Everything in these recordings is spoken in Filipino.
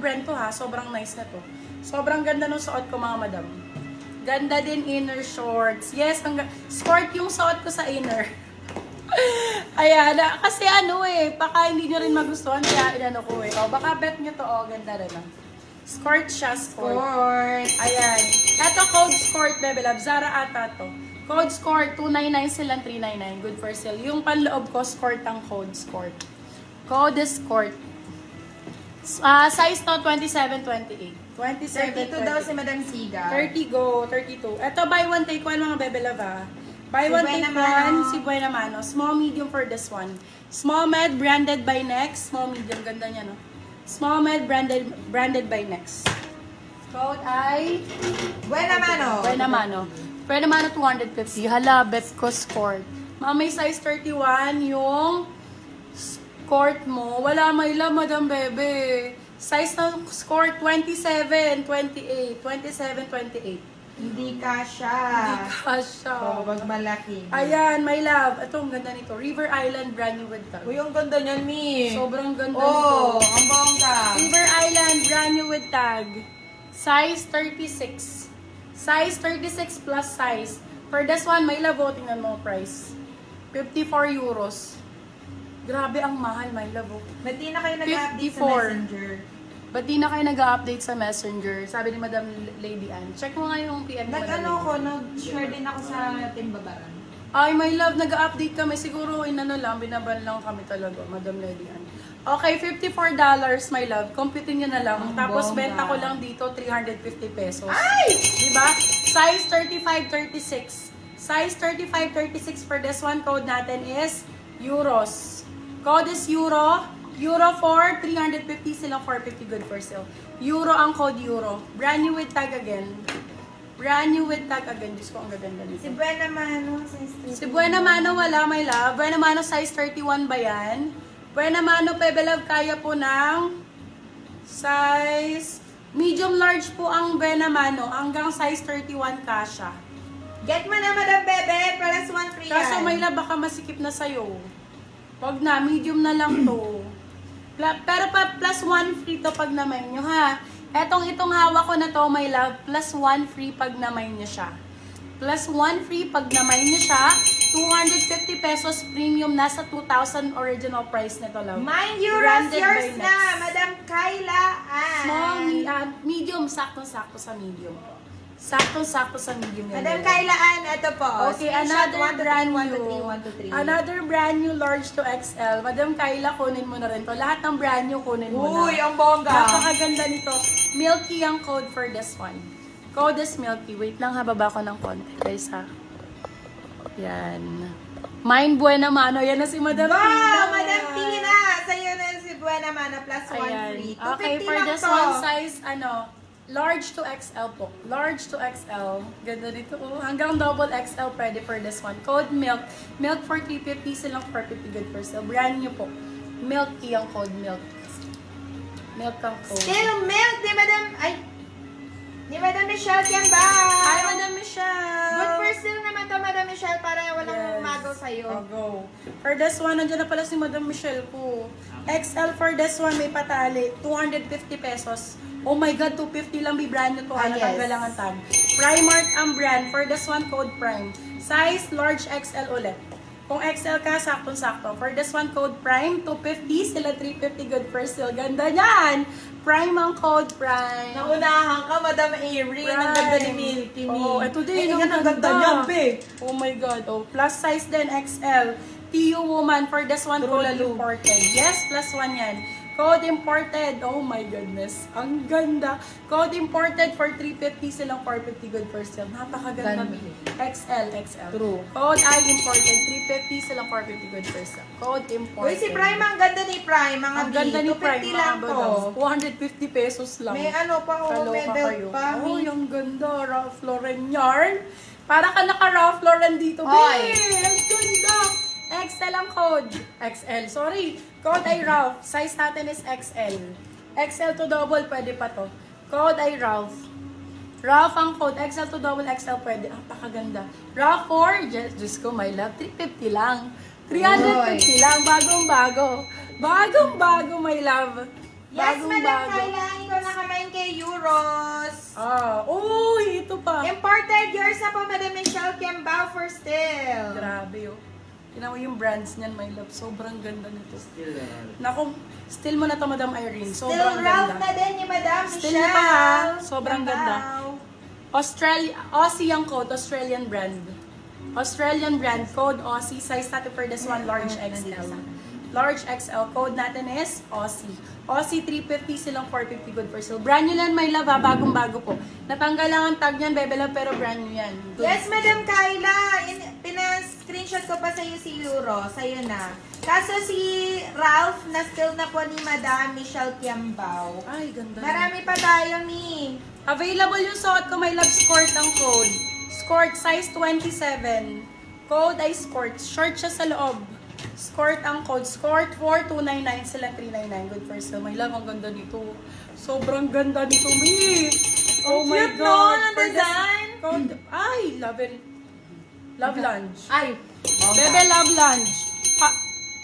brand to ha. Sobrang nice na to. Sobrang ganda nung suot ko mga madam. Ganda din inner shorts. Yes, sport yung suot ko sa inner. Ayan, kasi ano baka hindi nyo rin magustuhan kaya inano ko O, baka bet nyo to, ganda rin Skirt siya, skirt. Ayan. Ito, code skirt, Bebe Love. Zara ata to. Code skirt, 299 silang 399. Good for sale. Yung panloob ko, skirt ang code skirt. Code skirt. Size to, 27, 28. 27, 32 daw si Madam Siga. 30 go, 32. Ito, buy one, take one mga Bebe Love Buy Si one, Buena take Mano. one. Si Buena Mano. Small, medium for this one. Small med, branded by Next. Small, medium. Ganda niya, no? Small med, branded by Next. Code ay... Buena Mano. Buena Mano. Buena Mano 250. Hala, bet ko score. May size 31 yung skirt mo. Wala, may la, Madam Bebe. Size ng skirt 27, 28. 27, 28. Hindi kasha. Kasha. So, wag malaki. Ayan, my love. Ito, ang ganda nito. River Island, brand new with tag. Uy, ang ganda niyan, Mi. Sobrang ganda Oh, nito. ang bongga. River Island, brand new with tag. Size 36. Size 36 plus size. For this one, my love, tingnan mo price. 54 euros. Grabe ang mahal, my love. Ba't di na kayo nag-update sa 54. Messenger? Ba't di na kayo nag-update sa Messenger? Sabi ni Madam Lady Ann. Check mo nga yung PM ko. Nag-share din ako sa Team Babaran. Ay, my love, nag-update kami. Siguro, binaban lang kami talaga, Madam Lady Ann. Okay, $54, my love. Computin nyo na lang. Ang Tapos, bongga. benta ko lang dito, 350 pesos. Ay! Diba? Size 35-36. Size 35-36 for this one. Code natin is euros. Code is euro. Euro for 350 silang 450 good for sale. Euro ang code euro. Brand new with tag again. Brand new with tag again. Diyos ko, ang gaganda nito. Si Buena Mano, size 32. Si Buena Mano wala, my love. Buena Mano size 31 ba yan? Buena Mano, Bebe Love, kaya po ng size medium large po ang Buena Mano. Hanggang size 31 kasha. Get mo na, Madam Bebe. Plus 1 free yan. Kaso may love, baka masikip na sa'yo. Wag na, medium na lang to. Pero pa plus 1 free to pag namay nyo, ha? Itong hawak ko na to, my love, plus 1 free pag namay nyo siya. Plus 1 free pag namay nyo siya. 250 pesos premium, nasa 2,000 original price nito, love. Mind you, Branded yours by na, Next. Madam Kyla Ann. Small, medium, sakto-sakto sa medium. Sakto-sakto sa medium yan. Madam Kyla Ann, ito po. Okay, Screenshot another brand new. 1 to 3, 1 to 3. Another brand new large to XL. Madam Kyla, kunin mo na rin to. Lahat ng brand new, kunin mo na. Uy, ang bongga. Napakaganda nito. Milky ang code for this one. Code is Milky. Wait lang ha, baba ko ng konti, guys ha. Yan. Mind Buena Mano. Yan na si Madam Wow, Tina. Madam Tina! Sa'yo na si Buena Mano, plus 1 Ayan. free. 250 Okay, for lang this to. one, size, large to XL po. Large to XL. Ganda dito. Oh, hanggang double XL pwede for this one. Code Milk. Milk for 350 silang 450 good for sale. Brand new po. Milky ang code Milk. Milk ang code. Still milk, di Madam, ni Madam Michelle yan ba? Hi, Madam Michelle! Good for still naman to, Madam Michelle, para walang Yes. magaw sa'yo. Oh, go. For this one, nandiyan na pala si Madam Michelle ko. XL for this one, may patali. 250 pesos. Oh my God, 250 lang may brand nyo to. Ah, yes. Natanggal lang ang tag. Primark ang brand. For this one, code Prime. Size, large XL ulit. Kung XL ka, sakto-sakto. For this one, code Prime, 250. Sila 350 good for sale. Ganda niyan! Prime ang code Prime. Naunahan ka, Madam Avery. Ang ganda ni Milky Me. Oh, ito din. Ang ganda niyan, babe. Oh my God. Oh, plus size din, XL. TU woman for this one, code True. imported. Yes, plus 1 yan. Code imported. Oh my goodness. Ang ganda. Code imported for 350 silang 450 good for sale. Napakaganda. Ganda. XL. True. Code I imported. 350 silang 450 good for sale. Code imported. Uy, si Prime, ang ganda ni Prime. Mga Ang ganda ni Prime. 250 lang mga to. badams. 250 pesos lang. May ano pa, Kaloka may belt kayo. pa. Oh, yung ganda. Ralph Lauren yarn. Para ka naka-Ralph Lauren dito. Hoy. Babe, ang ganda. XL ang code. XL, sorry. Code ay Ralph. Size natin is XL. XL to double, pwede pa to. Code ay Ralph. Ralph ang code. XL to double XL pwede. Napakaganda. Ralph 4, Diyos ko, my love. 350 lang. 350 lang. Bagong-bago. Bagong-bago, my love. Yes, Madam Bagong-bago. Kyla, ikaw na 2.9k euros. Uy, ito pa. Imported yours na po, Madam Michelle Kiambao for still. Grabe, oh. Tingnan mo yung brands niyan, my love. Sobrang ganda nito. Naku, still mo na to, Madam Irene. Still Sobrang Ralph ganda. na din ni Madam Still Michelle. pa, ha? Sobrang Kiambao. Aussie ang code, Australian brand. Australian brand, code Aussie. Size natin for this one, large XL. Large XL, code natin is Aussie. Aussie 350, silang 450, good for sale. Brand new yan, my love, ha? Bagong-bago po. Natanggal lang ang tag niyan, bebe love, pero brand new yan. Good. Yes, Madam Kyla. Pina-screenshot ko pa sa'yo si Euro. Sa'yo na. Kaso si Ralph na still na po ni Madam Michelle Kiambao. Ay, ganda. Marami pa tayo, Mi. Available yung suot ko, my love, skort ang code. Skort, size 27. Code ay skort. Short siya sa loob. Skort ang code. Skort 4299 sila 399. Good for sale. My love, ang ganda nito. Sobrang ganda nito, Mi. Oh my cute, no? God. Ang For this design. Code, ay, love it. Love lunch. Ay. Bebe, love lunch.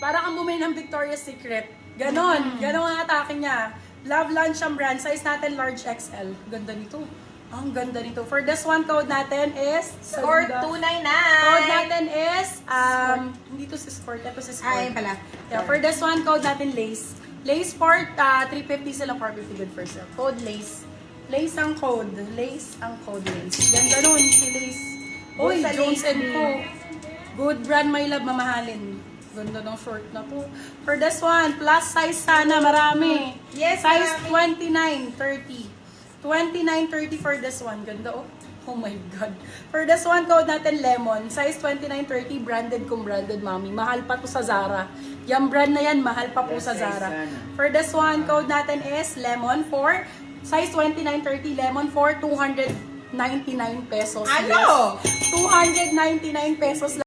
Para kang bumili ng Victoria's Secret. Ganon. Ganon ang atake niya. Love lunch ang brand. Size natin large XL. Ganda nito. Ang ganda nito. For this one, code natin is... Score Ganda. 299. Code natin is... hindi to si Sport. Ito si Sport. Ay, pala. Yeah, for this one, code natin Lace. Lace Sport, 350 sila, 450 good for sale. Code Lace. Lace ang code. Lace ang code Lace. Ganda nun, si Lace. Uy, Sa Jones Lace & Co. Good brand, my love, mamahalin. Ganda ng short na po. For this one, plus size sana, marami. Yes, Size marami. 29, 30. 29.30 for this one. Ganda, oh. Oh my God. For this one, code natin Lemon. Size 29.30, branded kung branded, mami. Mahal pa to sa Zara. Yung brand na yan, mahal pa po sa Zara. For this one, code natin is Lemon for size 29.30, Lemon for 299 pesos. Ano? Yes. 299 pesos